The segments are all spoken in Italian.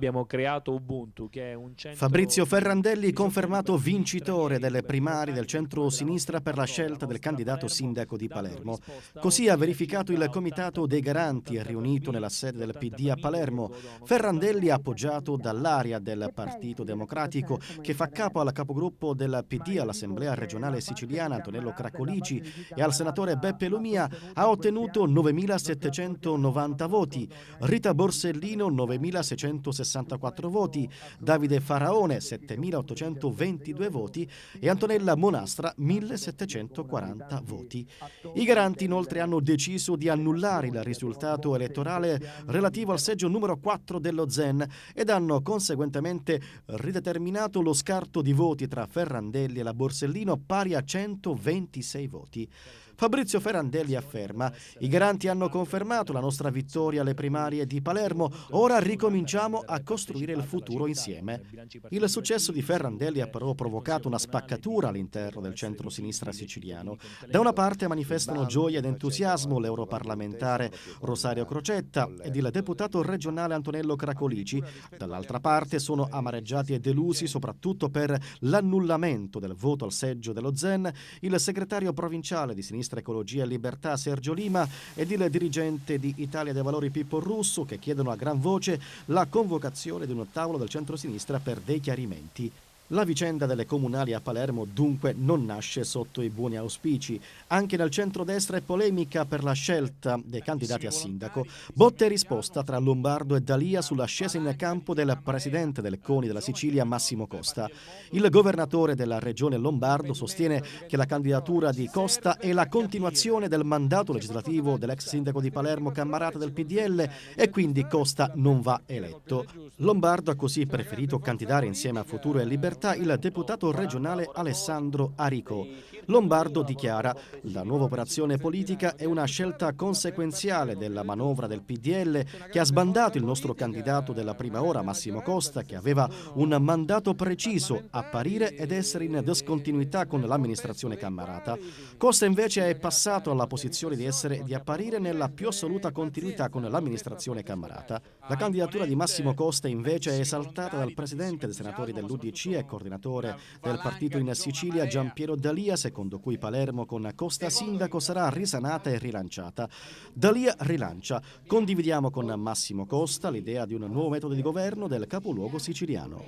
abbiamo creato Ubuntu, che è un centro... Fabrizio Ferrandelli confermato vincitore delle primarie del centro-sinistra per la scelta del candidato sindaco di Palermo. Così ha verificato il Comitato dei Garanti riunito nella sede del PD a Palermo. Ferrandelli appoggiato dall'area del Partito Democratico che fa capo al capogruppo del PD all'Assemblea regionale siciliana Antonello Cracolici e al senatore Beppe Lumia ha ottenuto 9.790 voti, Rita Borsellino 9.664 voti, Davide Faraone 7.822 voti e Antonella Monastra 1.740 voti. I garanti inoltre hanno deciso di annullare il risultato elettorale relativo al seggio numero 4 dello Zen ed hanno conseguentemente rideterminato lo scarto di voti tra Ferrandelli e la Borsellino pari a 126 voti. Fabrizio Ferrandelli afferma: i garanti hanno confermato la nostra vittoria alle primarie di Palermo, ora ricominciamo a costruire il futuro insieme. Il successo di Ferrandelli ha però provocato una spaccatura all'interno del centro-sinistra siciliano. Da una parte manifestano gioia ed entusiasmo l'europarlamentare Rosario Crocetta ed il deputato regionale Antonello Cracolici, dall'altra parte sono amareggiati e delusi soprattutto per l'annullamento del voto al seggio dello Zen il segretario provinciale di Sinistra Ecologia e Libertà Sergio Lima ed il dirigente di Italia dei Valori Pippo Russo, che chiedono a gran voce la convocazione di un tavolo del centro-sinistra per dei chiarimenti. La vicenda delle comunali a Palermo dunque non nasce sotto i buoni auspici. Anche nel centrodestra è polemica per la scelta dei candidati a sindaco. Botta e risposta tra Lombardo e D'Alia sulla scesa in campo del presidente del CONI della Sicilia Massimo Costa. Il governatore della regione Lombardo sostiene che la candidatura di Costa è la continuazione del mandato legislativo dell'ex sindaco di Palermo Cammarata del PDL e quindi Costa non va eletto. Lombardo ha così preferito candidare insieme a Futuro e Libertà il deputato regionale Alessandro Arico. Lombardo dichiara: la nuova operazione politica è una scelta conseguenziale della manovra del PDL che ha sbandato il nostro candidato della prima ora Massimo Costa, che aveva un mandato preciso: apparire ed essere in discontinuità con l'amministrazione Cammarata. Costa invece è passato alla posizione di apparire nella più assoluta continuità con l'amministrazione Cammarata. La candidatura di Massimo Costa invece è esaltata dal presidente dei senatori dell'UDC e coordinatore del partito in Sicilia Giampiero D'Alia, secondo cui Palermo con Costa sindaco sarà risanata e rilanciata. D'Alia rilancia: condividiamo con Massimo Costa l'idea di un nuovo metodo di governo del capoluogo siciliano.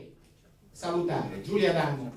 Salutare Giulia D'Anna.